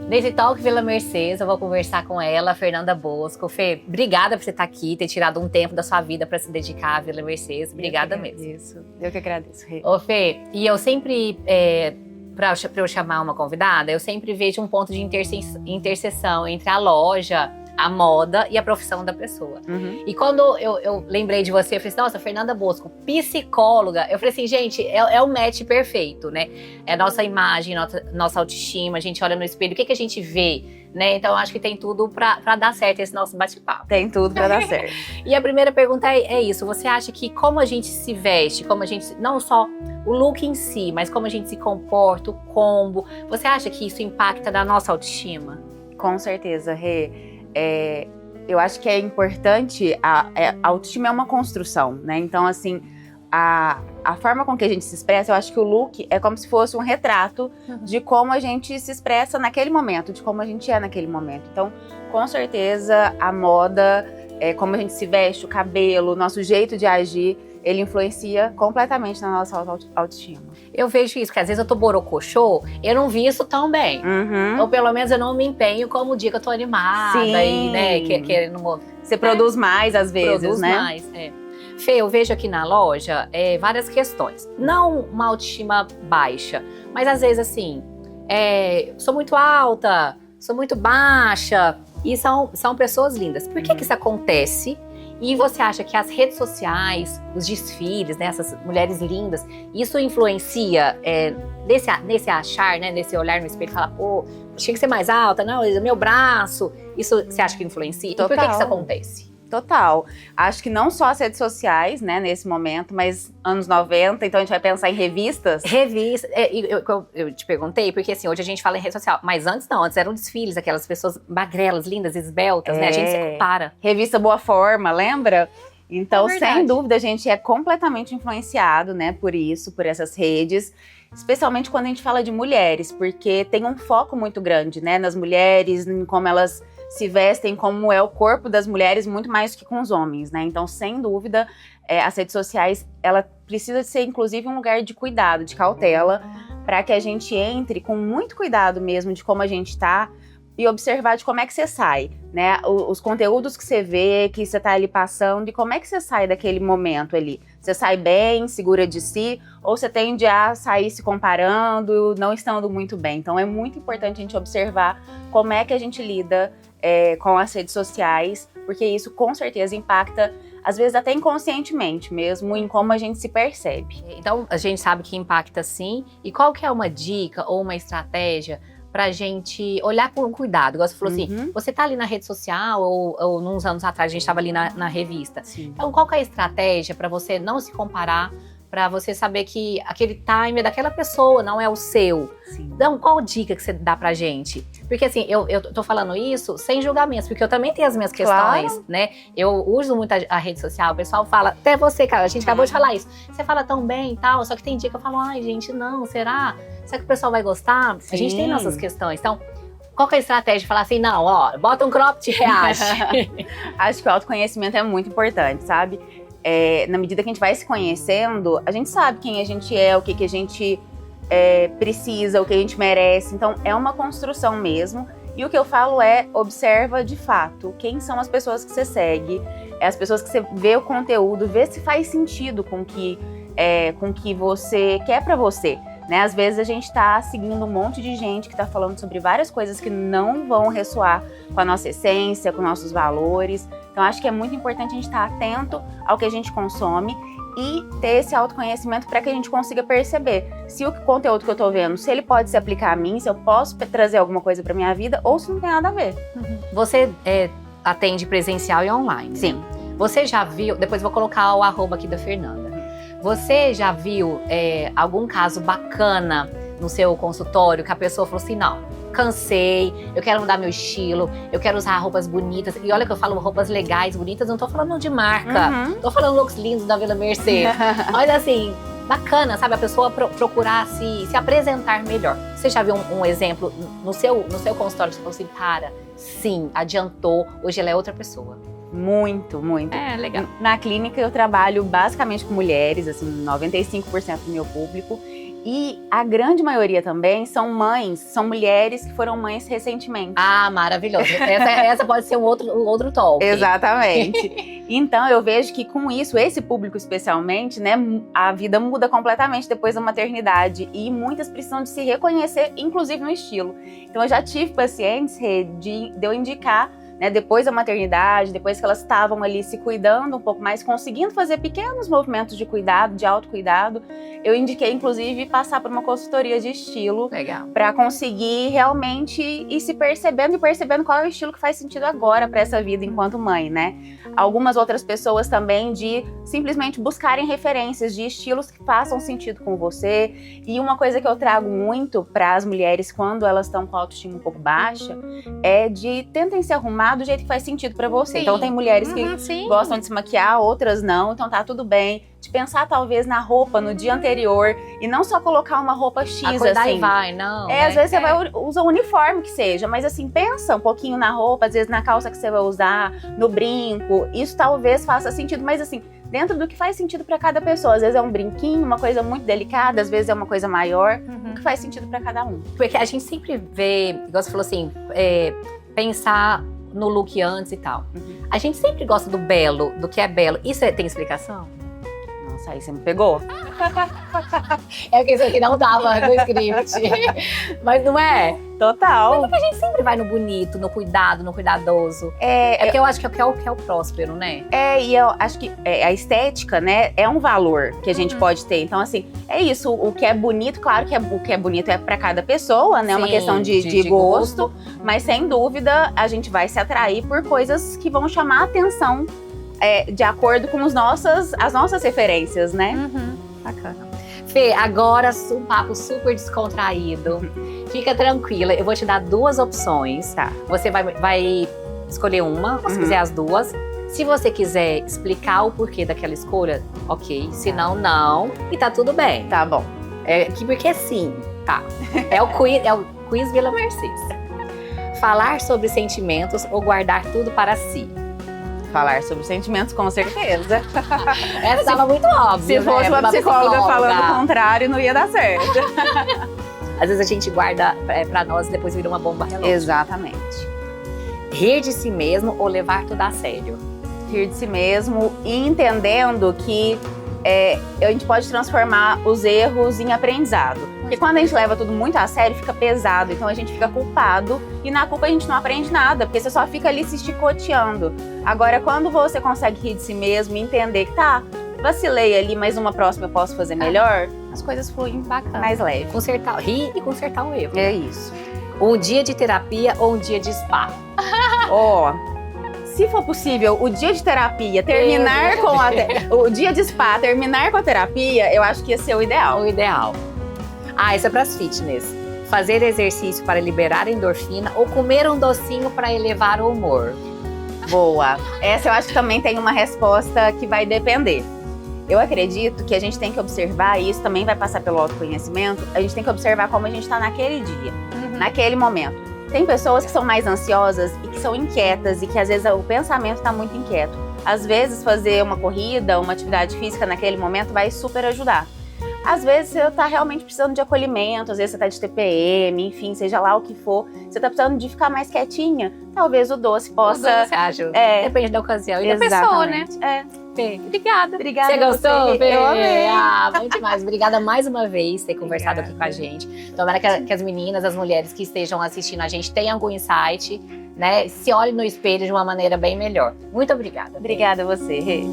Nesse Talk Vila Mercedes, eu vou conversar com ela, Fernanda Bosco. Fê, obrigada por você estar aqui, ter tirado um tempo da sua vida para se dedicar à Vila Mercedes. Obrigada mesmo. Eu que agradeço, Rê. Ô, Fê, e eu sempre, para eu chamar uma convidada, eu sempre vejo um ponto de interseção entre a loja, a moda e a profissão da pessoa. E quando eu lembrei de você, eu falei assim, nossa, Fernanda Bosco, psicóloga. Eu falei assim, gente, é o match perfeito, né? É a nossa imagem, nossa autoestima, a gente olha no espelho, o que a gente vê, né? Então, eu acho que tem tudo pra dar certo esse nosso bate-papo. Tem tudo pra dar certo. E a primeira pergunta é isso, você acha que como a gente se veste, como a gente, não só o look em si, mas como a gente se comporta, o combo, você acha que isso impacta na nossa autoestima? Com certeza, Rê. Eu acho que é importante, a autoestima é uma construção, né? Então, assim, a forma com que a gente se expressa, eu acho que o look é como se fosse um retrato de como a gente se expressa naquele momento, de como a gente é naquele momento. Então, com certeza, a moda, como a gente se veste, o cabelo, o nosso jeito de agir, ele influencia completamente na nossa autoestima. Eu vejo isso, porque às vezes eu tô borocochô, eu não vi isso tão bem. Ou pelo menos eu não me empenho como o dia que eu tô animada. Sim. E, né, querendo... Você produz mais às vezes, produz né? mais, Fê, eu vejo aqui na loja várias questões. Não uma autoestima baixa, mas às vezes assim, sou muito alta, sou muito baixa, e são pessoas lindas. Por que isso acontece? E você acha que as redes sociais, os desfiles, né, essas mulheres lindas, isso influencia nesse achar, né, nesse olhar no espelho e falar, pô, tinha que ser mais alta, não, meu braço, isso você acha que influencia? Total. E por que isso acontece? Total. Acho que não só as redes sociais, né, nesse momento, mas anos 90, então a gente vai pensar em revistas. Revista, eu te perguntei, porque assim, hoje a gente fala em rede social, mas antes não, antes eram desfiles, aquelas pessoas magrelas, lindas, esbeltas, né, a gente se compara. Revista Boa Forma, lembra? Então, sem dúvida, a gente é completamente influenciado, né, por isso, por essas redes, especialmente quando a gente fala de mulheres, porque tem um foco muito grande, né, nas mulheres, em como elas se vestem, como é o corpo das mulheres, muito mais que com os homens, né? Então, sem dúvida, as redes sociais, ela precisa ser, inclusive, um lugar de cuidado, de cautela, para que a gente entre com muito cuidado mesmo de como a gente tá e observar de como é que você sai, né? Os conteúdos que você vê, que você tá ali passando, e como é que você sai daquele momento ali. Você sai bem, segura de si, ou você tende a sair se comparando, não estando muito bem. Então, é muito importante a gente observar como é que a gente lida com as redes sociais, porque isso com certeza impacta, às vezes até inconscientemente mesmo, em como a gente se percebe. Então, a gente sabe que impacta sim, e qual que é uma dica ou uma estratégia pra gente olhar com cuidado? Igual você falou assim, você tá ali na rede social, ou uns anos atrás a gente tava ali na revista. Sim. Então, qual que é a estratégia pra você não se comparar, pra você saber que aquele time é daquela pessoa, não é o seu? Sim. Então, qual dica que você dá pra gente? Porque assim, eu tô falando isso sem julgamentos, porque eu também tenho as minhas questões, claro, né? Eu uso muito a rede social, o pessoal fala, até você, cara, a gente acabou de falar isso. Você fala tão bem e tal, só que tem dia que eu falo, ai gente, não, será? Será que o pessoal vai gostar? Sim. A gente tem nossas questões, então... Qual que é a estratégia de falar assim, não, ó, bota um cropped e reage? Acho que o autoconhecimento é muito importante, sabe? Na medida que a gente vai se conhecendo, a gente sabe quem a gente é, o que a gente precisa, o que a gente merece. Então, é uma construção mesmo. E o que eu falo observa de fato quem são as pessoas que você segue, as pessoas que você vê o conteúdo, vê se faz sentido com que você quer pra você. Né? Às vezes a gente tá seguindo um monte de gente que tá falando sobre várias coisas que não vão ressoar com a nossa essência, com nossos valores. Então acho que é muito importante a gente estar atento ao que a gente consome e ter esse autoconhecimento para que a gente consiga perceber se o conteúdo que eu tô vendo, se ele pode se aplicar a mim, se eu posso trazer alguma coisa pra minha vida ou se não tem nada a ver. Você atende presencial e online? Sim. Né? Você já viu, depois vou colocar o arroba aqui da Fernanda. Você já viu algum caso bacana no seu consultório que a pessoa falou assim, não, cansei, eu quero mudar meu estilo, eu quero usar roupas bonitas. E olha que eu falo roupas legais, bonitas, não tô falando de marca, tô falando looks lindos da Vila Mercedes. Olha assim, bacana, sabe? A pessoa procurar se apresentar melhor. Você já viu um exemplo no seu consultório que você falou assim, cara, sim, adiantou, hoje ela é outra pessoa? Muito, muito. Legal. Na clínica eu trabalho basicamente com mulheres, assim, 95% do meu público. E a grande maioria também são mães, são mulheres que foram mães recentemente. Ah, maravilhoso. Essa pode ser um outro talk. Exatamente. Então, eu vejo que com isso, esse público especialmente, né, a vida muda completamente depois da maternidade. E muitas precisam de se reconhecer, inclusive no estilo. Então, eu já tive pacientes de eu indicar, né, depois da maternidade, depois que elas estavam ali se cuidando um pouco mais, conseguindo fazer pequenos movimentos de cuidado, de autocuidado, eu indiquei, inclusive, passar por uma consultoria de estilo. Legal. Para conseguir realmente ir se percebendo e percebendo qual é o estilo que faz sentido agora para essa vida enquanto mãe, né? Algumas outras pessoas também de simplesmente buscarem referências de estilos que façam sentido com você. E uma coisa que eu trago muito para as mulheres quando elas estão com a autoestima um pouco baixa é de tentem se arrumar do jeito que faz sentido pra você. Sim. Então tem mulheres que gostam de se maquiar, outras não, então tá tudo bem. De pensar talvez na roupa no dia anterior e não só colocar uma roupa X assim. E vai, não. Às vezes você usa o uniforme que seja, mas assim, pensa um pouquinho na roupa, às vezes na calça que você vai usar, no brinco. Isso talvez faça sentido, mas assim, dentro do que faz sentido pra cada pessoa. Às vezes é um brinquinho, uma coisa muito delicada, às vezes é uma coisa maior, o que faz sentido pra cada um. Porque a gente sempre vê, igual você falou assim, pensar no look antes e tal. A gente sempre gosta do belo, do que é belo. Isso tem explicação? Nossa, aí você me pegou. É porque isso aqui não tava no script. Mas não é? Total. Mas a gente sempre vai no bonito, no cuidado, no cuidadoso. É porque eu acho que é o que é o próspero, né? E eu acho que a estética, né, é um valor que a gente pode ter. Então, assim, é isso. O que é bonito, claro que o que é bonito é pra cada pessoa, né? É uma questão de gosto. Mas, sem dúvida, a gente vai se atrair por coisas que vão chamar a atenção de acordo com as nossas referências, né? Bacana. Fê, agora um papo super descontraído. Fica tranquila, eu vou te dar 2 opções. Tá. Você vai escolher uma, se quiser as 2. Se você quiser explicar o porquê daquela escolha, ok. Se não, não. E tá tudo bem. Tá bom. Porque sim, tá. É o quiz Vila Mercedes. Falar sobre sentimentos ou guardar tudo para si? Falar sobre sentimentos, com certeza. Essa tava muito óbvia. Se fosse uma psicóloga falando o contrário, não ia dar certo. Às vezes a gente guarda pra nós e depois vira uma bomba relógio. Exatamente. Rir de si mesmo ou levar tudo a sério? Rir de si mesmo e entendendo que a gente pode transformar os erros em aprendizado. Porque quando a gente leva tudo muito a sério, fica pesado. Então a gente fica culpado e na culpa a gente não aprende nada, porque você só fica ali se chicoteando. Agora, quando você consegue rir de si mesmo e entender que vacilei ali, mas uma próxima eu posso fazer melhor, as coisas fluem mais leve. Rir e consertar o erro. É isso. Um dia de terapia ou um dia de spa? Se for possível, o dia de terapia terminar o dia de spa terminar com a terapia, eu acho que ia ser o ideal. O ideal. Essa é para as fitness. Fazer exercício para liberar endorfina ou comer um docinho para elevar o humor? Boa. Essa eu acho que também tem uma resposta que vai depender. Eu acredito que a gente tem que observar, e isso também vai passar pelo autoconhecimento, a gente tem que observar como a gente está naquele dia, naquele momento. Tem pessoas que são mais ansiosas e que são inquietas e que às vezes o pensamento está muito inquieto. Às vezes fazer uma corrida, uma atividade física naquele momento vai super ajudar. Às vezes você está realmente precisando de acolhimento, às vezes você está de TPM, enfim, seja lá o que for. Você está precisando de ficar mais quietinha, talvez o doce possa... O doce, acho. Depende da ocasião e da pessoa, né? Fê, obrigada. Obrigada. Você gostou, Fê? Eu amei. Bom demais. Obrigada mais uma vez por ter conversado aqui com a gente. Tomara que as meninas, as mulheres que estejam assistindo a gente tenham algum insight, né? Se olhem no espelho de uma maneira bem melhor. Muito obrigada. Obrigada a você, Rê.